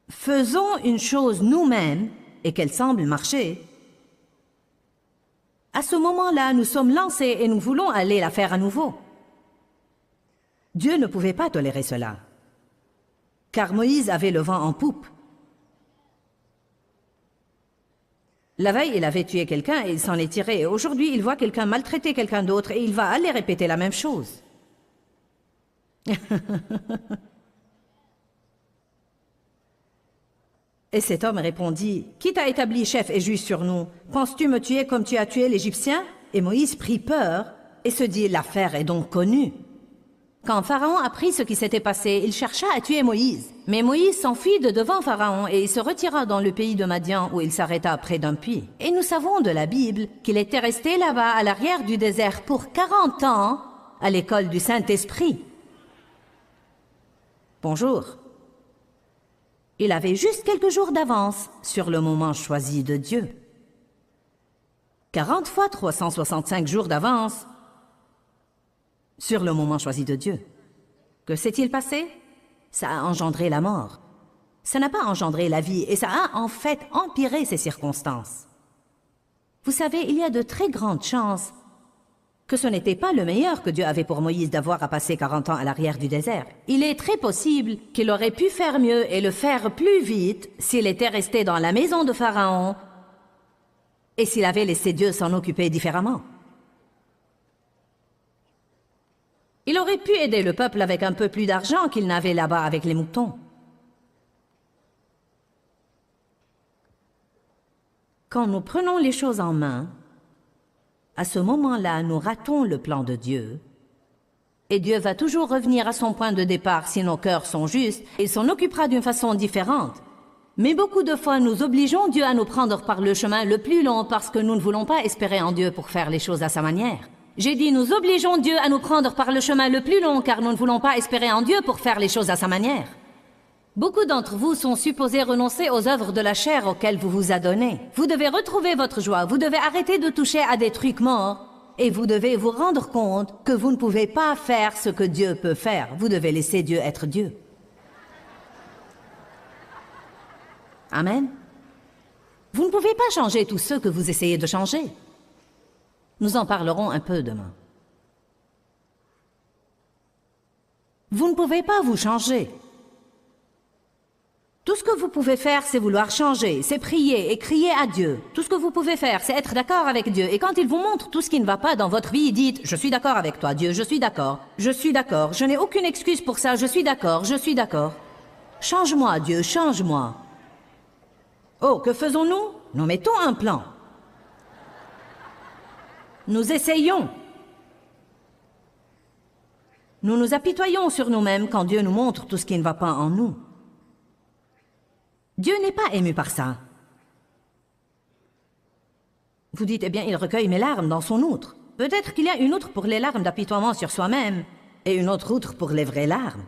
faisons une chose nous-mêmes et qu'elle semble marcher, à ce moment-là, nous sommes lancés et nous voulons aller la faire à nouveau. Dieu ne pouvait pas tolérer cela, car Moïse avait le vent en poupe. La veille, il avait tué quelqu'un et il s'en est tiré. Aujourd'hui, il voit quelqu'un maltraiter quelqu'un d'autre et il va aller répéter la même chose. Et cet homme répondit, « Qui t'a établi chef et juge sur nous? Penses-tu me tuer comme tu as tué l'Égyptien ?» Et Moïse prit peur et se dit, « L'affaire est donc connue. » Quand Pharaon apprit ce qui s'était passé, il chercha à tuer Moïse. Mais Moïse s'enfuit de devant Pharaon et il se retira dans le pays de Madian où il s'arrêta près d'un puits. Et nous savons de la Bible qu'il était resté là-bas à l'arrière du désert pour 40 ans à l'école du Saint-Esprit. Bonjour. Il avait juste quelques jours d'avance sur le moment choisi de Dieu. 40 fois 365 jours d'avance sur le moment choisi de Dieu. Que s'est-il passé? Ça a engendré la mort. Ça n'a pas engendré la vie et ça a en fait empiré ces circonstances. Vous savez, il y a de très grandes chances que ce n'était pas le meilleur que Dieu avait pour Moïse d'avoir à passer 40 ans à l'arrière du désert. Il est très possible qu'il aurait pu faire mieux et le faire plus vite s'il était resté dans la maison de Pharaon et s'il avait laissé Dieu s'en occuper différemment. Il aurait pu aider le peuple avec un peu plus d'argent qu'il n'avait là-bas avec les moutons. Quand nous prenons les choses en main, à ce moment-là, nous ratons le plan de Dieu. Et Dieu va toujours revenir à son point de départ si nos cœurs sont justes, et il s'en occupera d'une façon différente. Mais beaucoup de fois, nous obligeons Dieu à nous prendre par le chemin le plus long parce que nous ne voulons pas espérer en Dieu pour faire les choses à sa manière. J'ai dit, nous obligeons Dieu à nous prendre par le chemin le plus long car nous ne voulons pas espérer en Dieu pour faire les choses à sa manière. Beaucoup d'entre vous sont supposés renoncer aux œuvres de la chair auxquelles vous vous adonnez. Vous devez retrouver votre joie, vous devez arrêter de toucher à des trucs morts et vous devez vous rendre compte que vous ne pouvez pas faire ce que Dieu peut faire. Vous devez laisser Dieu être Dieu. Amen. Vous ne pouvez pas changer tous ceux que vous essayez de changer. Nous en parlerons un peu demain. Vous ne pouvez pas vous changer. Tout ce que vous pouvez faire, c'est vouloir changer, c'est prier et crier à Dieu. Tout ce que vous pouvez faire, c'est être d'accord avec Dieu. Et quand il vous montre tout ce qui ne va pas dans votre vie, dites « Je suis d'accord avec toi, Dieu, je suis d'accord. Je suis d'accord. Je n'ai aucune excuse pour ça. Je suis d'accord. Je suis d'accord. Change-moi, Dieu, change-moi. » Oh, que faisons-nous? Nous mettons un plan. Nous essayons. Nous nous apitoyons sur nous-mêmes quand Dieu nous montre tout ce qui ne va pas en nous. Dieu n'est pas ému par ça. Vous dites, eh bien, il recueille mes larmes dans son outre. Peut-être qu'il y a une outre pour les larmes d'apitoiement sur soi-même et une autre outre pour les vraies larmes.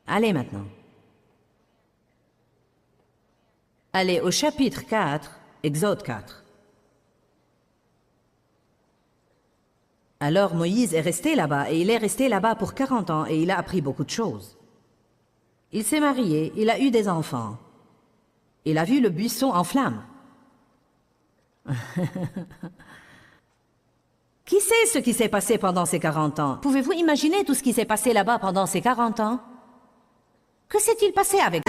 Allez maintenant. Allez au chapitre 4, Exode 4. Alors Moïse est resté là-bas, et il est resté là-bas pour 40 ans, et il a appris beaucoup de choses. Il s'est marié, il a eu des enfants. Il a vu le buisson en flammes. Qui sait ce qui s'est passé pendant ces 40 ans? Pouvez-vous imaginer tout ce qui s'est passé là-bas pendant ces 40 ans? Que s'est-il passé avec...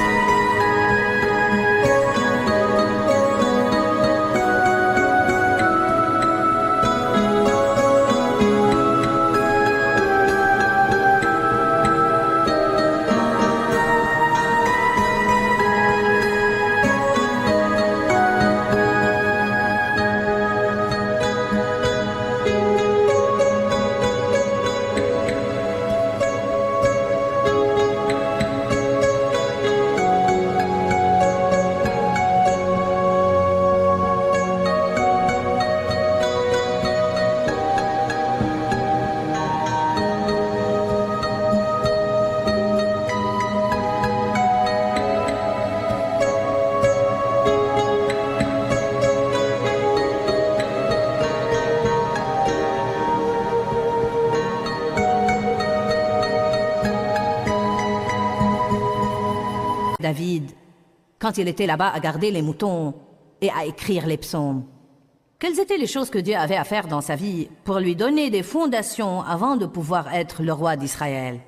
David, quand il était là-bas à garder les moutons et à écrire les psaumes. Quelles étaient les choses que Dieu avait à faire dans sa vie pour lui donner des fondations avant de pouvoir être le roi d'Israël?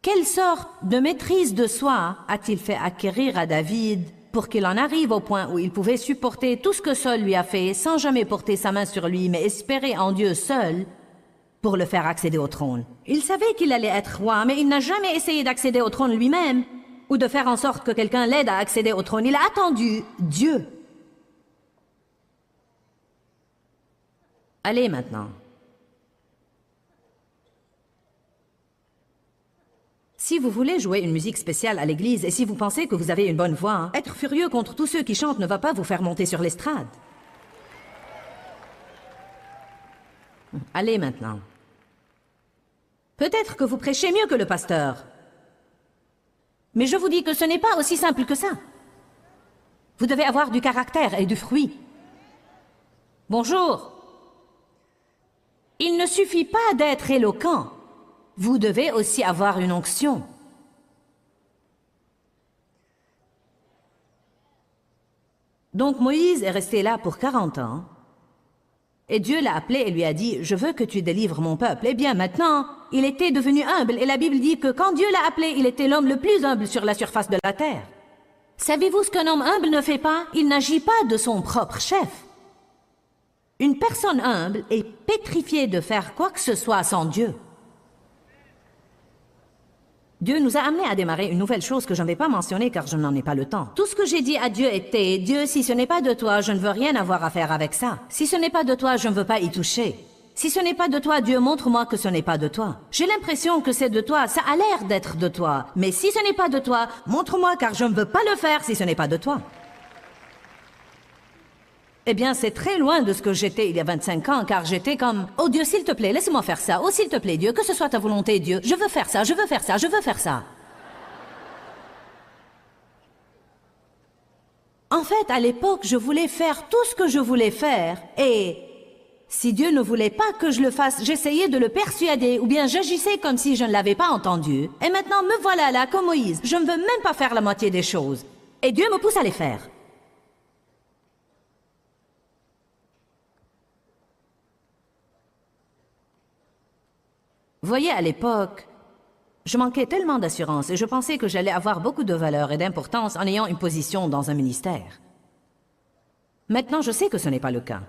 Quelle sorte de maîtrise de soi a-t-il fait acquérir à David pour qu'il en arrive au point où il pouvait supporter tout ce que Saul lui a fait sans jamais porter sa main sur lui, mais espérer en Dieu seul pour le faire accéder au trône? Il savait qu'il allait être roi, mais il n'a jamais essayé d'accéder au trône lui-même ou de faire en sorte que quelqu'un l'aide à accéder au trône. Il a attendu Dieu. Allez maintenant. Si vous voulez jouer une musique spéciale à l'église et si vous pensez que vous avez une bonne voix, être furieux contre tous ceux qui chantent ne va pas vous faire monter sur l'estrade. Allez maintenant. Peut-être que vous prêchez mieux que le pasteur. Mais je vous dis que ce n'est pas aussi simple que ça. Vous devez avoir du caractère et du fruit. Bonjour. Il ne suffit pas d'être éloquent. Vous devez aussi avoir une onction. Donc Moïse est resté là pour 40 ans. Et Dieu l'a appelé et lui a dit « Je veux que tu délivres mon peuple ». Eh bien maintenant, il était devenu humble et la Bible dit que quand Dieu l'a appelé, il était l'homme le plus humble sur la surface de la terre. Savez-vous ce qu'un homme humble ne fait pas? Il n'agit pas de son propre chef. Une personne humble est pétrifiée de faire quoi que ce soit sans Dieu. Dieu nous a amenés à démarrer une nouvelle chose que je ne vais pas mentionner car je n'en ai pas le temps. Tout ce que j'ai dit à Dieu était « Dieu, si ce n'est pas de toi, je ne veux rien avoir à faire avec ça. Si ce n'est pas de toi, je ne veux pas y toucher. Si ce n'est pas de toi, Dieu, montre-moi que ce n'est pas de toi. J'ai l'impression que c'est de toi, ça a l'air d'être de toi. Mais si ce n'est pas de toi, montre-moi car je ne veux pas le faire si ce n'est pas de toi. » Eh bien, c'est très loin de ce que j'étais il y a 25 ans, car j'étais comme « Oh Dieu, s'il te plaît, laisse-moi faire ça. Oh, s'il te plaît, Dieu, que ce soit ta volonté, Dieu. Je veux faire ça, je veux faire ça, je veux faire ça. » En fait, à l'époque, je voulais faire tout ce que je voulais faire. Et si Dieu ne voulait pas que je le fasse, j'essayais de le persuader, ou bien j'agissais comme si je ne l'avais pas entendu. Et maintenant, me voilà là, comme Moïse. Je ne veux même pas faire la moitié des choses. Et Dieu me pousse à les faire. Voyez, à l'époque, je manquais tellement d'assurance et je pensais que j'allais avoir beaucoup de valeur et d'importance en ayant une position dans un ministère. Maintenant, je sais que ce n'est pas le cas.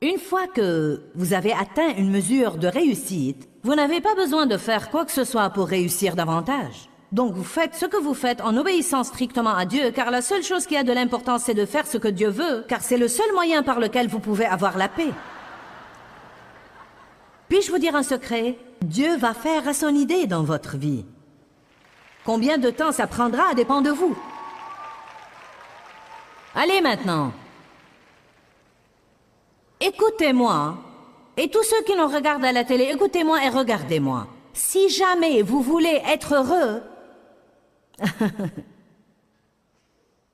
Une fois que vous avez atteint une mesure de réussite, vous n'avez pas besoin de faire quoi que ce soit pour réussir davantage. Donc vous faites ce que vous faites en obéissant strictement à Dieu, car la seule chose qui a de l'importance, c'est de faire ce que Dieu veut, car c'est le seul moyen par lequel vous pouvez avoir la paix. Puis-je vous dire un secret? Dieu va faire à son idée dans votre vie. Combien de temps ça prendra dépend de vous. Allez maintenant. Écoutez-moi, et tous ceux qui nous regardent à la télé, écoutez-moi et regardez-moi. Si jamais vous voulez être heureux,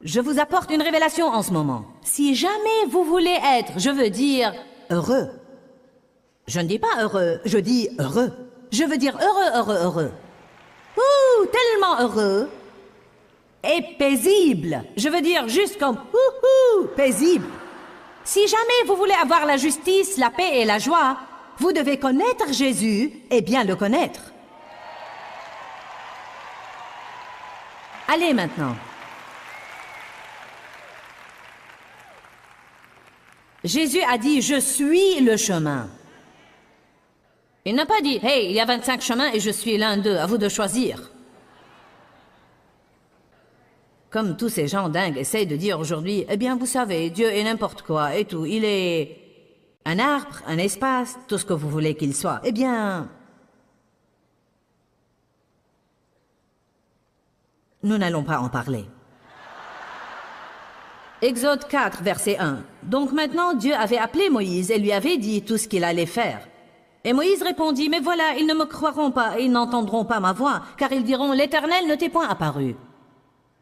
je vous apporte une révélation en ce moment. Si jamais vous voulez être, je veux dire, heureux. Je ne dis pas heureux, je dis heureux. Je veux dire heureux, heureux, heureux. Ouh, tellement heureux. Et paisible. Je veux dire juste comme paisible. Si jamais vous voulez avoir la justice, la paix et la joie, vous devez connaître Jésus et bien le connaître. Allez maintenant. Jésus a dit, je suis le chemin. Il n'a pas dit, hey, il y a 25 chemins et je suis l'un d'eux, à vous de choisir. Comme tous ces gens dingues essayent de dire aujourd'hui, eh bien, vous savez, Dieu est n'importe quoi et tout. Il est un arbre, un espace, tout ce que vous voulez qu'il soit. Eh bien, nous n'allons pas en parler. Exode 4, verset 1. Donc maintenant, Dieu avait appelé Moïse et lui avait dit tout ce qu'il allait faire. Et Moïse répondit, mais voilà, ils ne me croiront pas et ils n'entendront pas ma voix, car ils diront, l'Éternel ne t'est point apparu.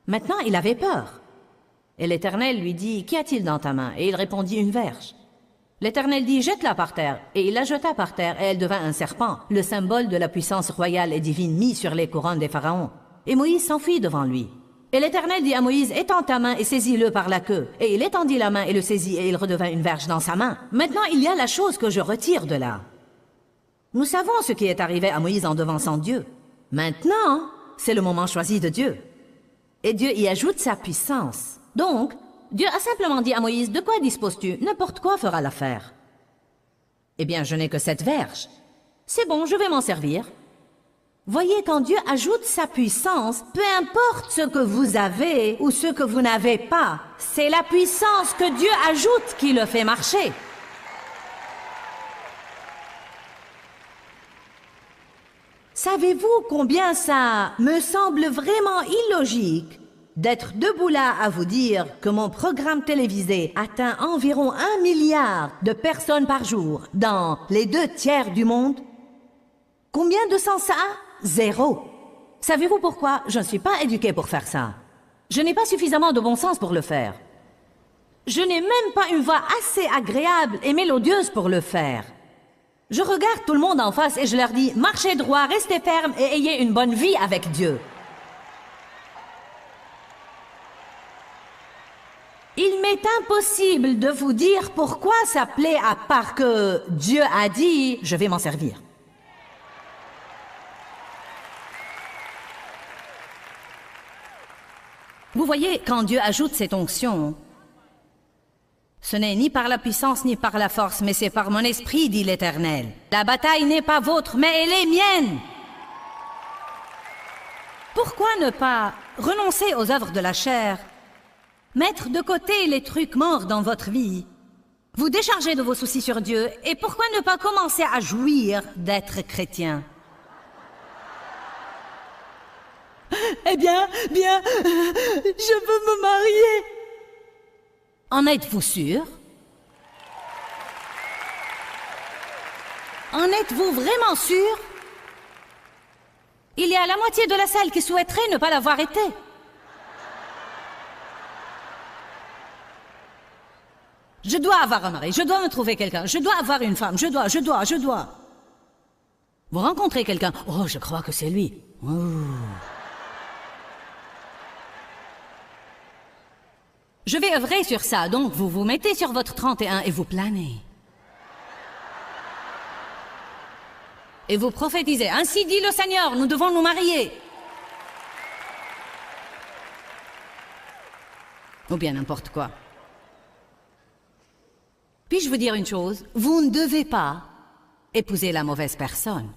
Maintenant, il avait peur. Et l'Éternel lui dit, qu'y a-t-il dans ta main? Et il répondit, une verge. L'Éternel dit, jette-la par terre. Et il la jeta par terre, et elle devint un serpent, le symbole de la puissance royale et divine mis sur les couronnes des pharaons. Et Moïse s'enfuit devant lui. Et l'Éternel dit à Moïse, étends ta main et saisis-le par la queue. Et il étendit la main et le saisit, et il redevint une verge dans sa main. Maintenant, il y a la chose que je retire de là. Nous savons ce qui est arrivé à Moïse en devançant Dieu. Maintenant, c'est le moment choisi de Dieu. Et Dieu y ajoute sa puissance. Donc, Dieu a simplement dit à Moïse, de quoi disposes-tu? N'importe quoi fera l'affaire. Eh bien, je n'ai que cette verge. C'est bon, je vais m'en servir. Voyez, quand Dieu ajoute sa puissance, peu importe ce que vous avez ou ce que vous n'avez pas, c'est la puissance que Dieu ajoute qui le fait marcher. Savez-vous combien ça me semble vraiment illogique d'être debout là à vous dire que mon programme télévisé atteint environ 1 milliard de personnes par jour dans les 2/3 du monde? Combien de sens ça a? 0. Savez-vous pourquoi? Je ne suis pas éduquée pour faire ça. Je n'ai pas suffisamment de bon sens pour le faire. Je n'ai même pas une voix assez agréable et mélodieuse pour le faire. Je regarde tout le monde en face et je leur dis, marchez droit, restez ferme et ayez une bonne vie avec Dieu. Il m'est impossible de vous dire pourquoi ça plaît à part que Dieu a dit, je vais m'en servir. Vous voyez, quand Dieu ajoute cette onction, ce n'est ni par la puissance ni par la force, mais c'est par mon esprit, dit l'Éternel. La bataille n'est pas vôtre, mais elle est mienne. Pourquoi ne pas renoncer aux œuvres de la chair, mettre de côté les trucs morts dans votre vie, vous décharger de vos soucis sur Dieu, et pourquoi ne pas commencer à jouir d'être chrétien? Eh bien, je veux me marier. En êtes-vous sûr? En êtes-vous vraiment sûr? Il y a la moitié de la salle qui souhaiterait ne pas l'avoir été. Je dois avoir un mari, je dois me trouver quelqu'un, je dois avoir une femme, je dois. Vous rencontrez quelqu'un, oh, je crois que c'est lui. Ouh. Je vais œuvrer sur ça, donc vous vous mettez sur votre 31 et vous planez. Et vous prophétisez, ainsi dit le Seigneur, nous devons nous marier. Ou bien n'importe quoi. Puis-je vous dire une chose? Vous ne devez pas épouser la mauvaise personne.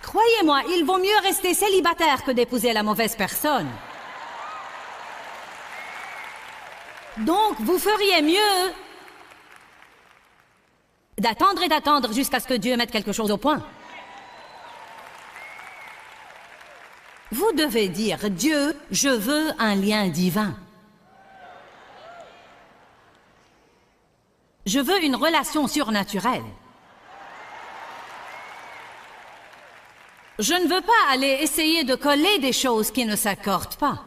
Croyez-moi, il vaut mieux rester célibataire que d'épouser la mauvaise personne. Donc, vous feriez mieux d'attendre et d'attendre jusqu'à ce que Dieu mette quelque chose au point. Vous devez dire, Dieu, je veux un lien divin. Je veux une relation surnaturelle. Je ne veux pas aller essayer de coller des choses qui ne s'accordent pas.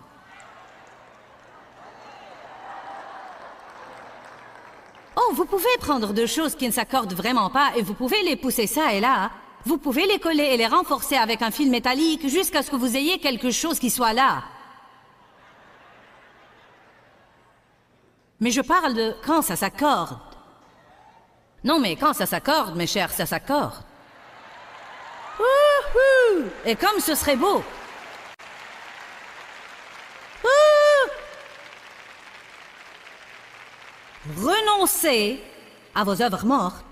Oh, vous pouvez prendre deux choses qui ne s'accordent vraiment pas et vous pouvez les pousser ça et là. Vous pouvez les coller et les renforcer avec un fil métallique jusqu'à ce que vous ayez quelque chose qui soit là. Mais je parle de quand ça s'accorde. Non, mais quand ça s'accorde, mes chers, ça s'accorde. Wouhou! Et comme ce serait beau. Renoncez à vos œuvres mortes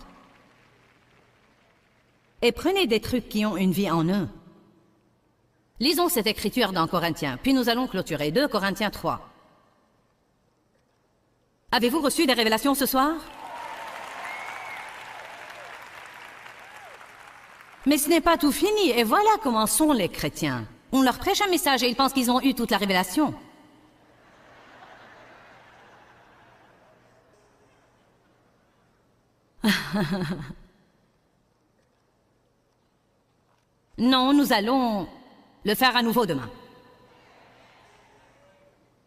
et prenez des trucs qui ont une vie en eux. Lisons cette écriture dans Corinthiens, puis nous allons clôturer. 2 Corinthiens 3. Avez-vous reçu des révélations ce soir? Mais ce n'est pas tout fini, et voilà comment sont les chrétiens. On leur prêche un message et ils pensent qu'ils ont eu toute la révélation. Non, nous allons le faire à nouveau demain.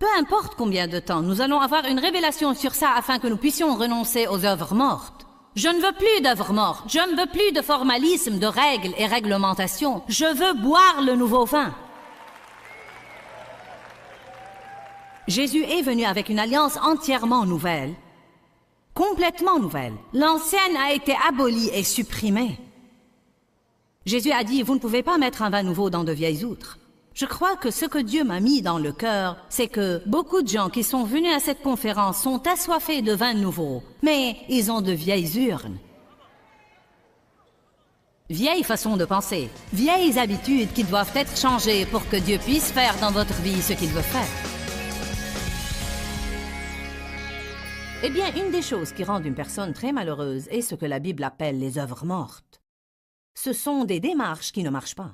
Peu importe combien de temps, nous allons avoir une révélation sur ça afin que nous puissions renoncer aux œuvres mortes. Je ne veux plus d'œuvres mortes, je ne veux plus de formalisme, de règles et réglementations. Je veux boire le nouveau vin. Jésus est venu avec une alliance entièrement nouvelle, complètement nouvelle. L'ancienne a été abolie et supprimée. Jésus a dit, vous ne pouvez pas mettre un vin nouveau dans de vieilles outres. Je crois que ce que Dieu m'a mis dans le cœur, c'est que beaucoup de gens qui sont venus à cette conférence sont assoiffés de vin nouveau, mais ils ont de vieilles urnes. Vieilles façons de penser, vieilles habitudes qui doivent être changées pour que Dieu puisse faire dans votre vie ce qu'il veut faire. Eh bien, une des choses qui rendent une personne très malheureuse est ce que la Bible appelle les œuvres mortes. Ce sont des démarches qui ne marchent pas.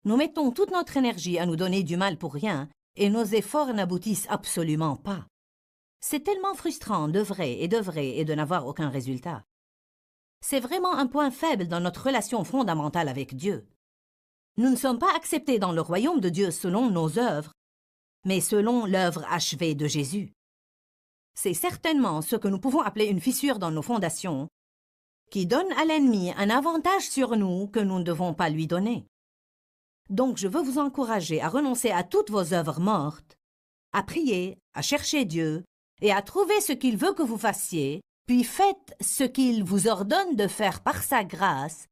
Nous mettons toute notre énergie à nous donner du mal pour rien et nos efforts n'aboutissent absolument pas. C'est tellement frustrant d'œuvrer et de n'avoir aucun résultat. C'est vraiment un point faible dans notre relation fondamentale avec Dieu. Nous ne sommes pas acceptés dans le royaume de Dieu selon nos œuvres, mais selon l'œuvre achevée de Jésus. C'est certainement ce que nous pouvons appeler une fissure dans nos fondations, qui donne à l'ennemi un avantage sur nous que nous ne devons pas lui donner. Donc je veux vous encourager à renoncer à toutes vos œuvres mortes, à prier, à chercher Dieu et à trouver ce qu'il veut que vous fassiez, puis faites ce qu'il vous ordonne de faire par sa grâce,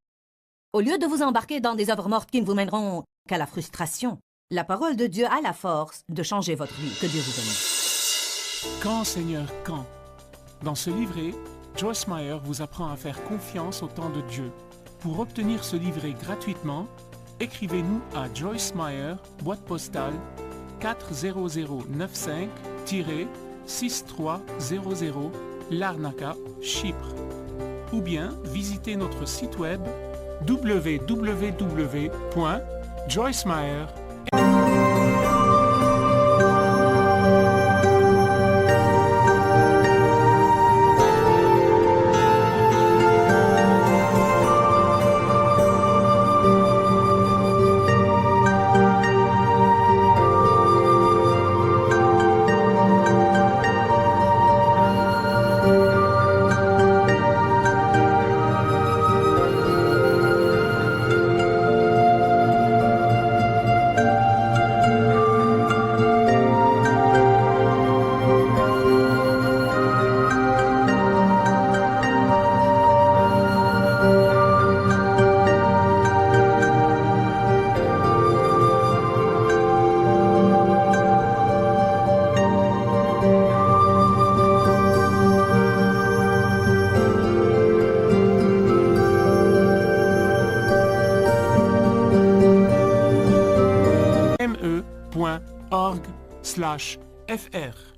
au lieu de vous embarquer dans des œuvres mortes qui ne vous mèneront qu'à la frustration. La parole de Dieu a la force de changer votre vie. Que Dieu vous bénisse. Quand, Seigneur, quand? Dans ce livret, Joyce Meyer vous apprend à faire confiance au temps de Dieu. Pour obtenir ce livret gratuitement, écrivez-nous à Joyce Meyer, boîte postale 40095-6300, Larnaca, Chypre. Ou bien visitez notre site web www.joycemeyer.com. www.joycemeyer.org/fr.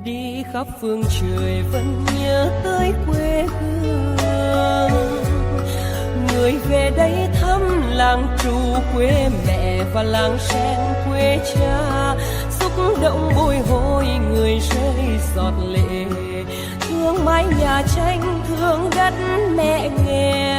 Đi khắp phương trời vẫn nhớ tới quê hương, người về đây thăm làng trù quê mẹ và làng sen quê cha, xúc động bồi hồi người rơi giọt lệ, thương mái nhà tranh thương đất mẹ nghèo.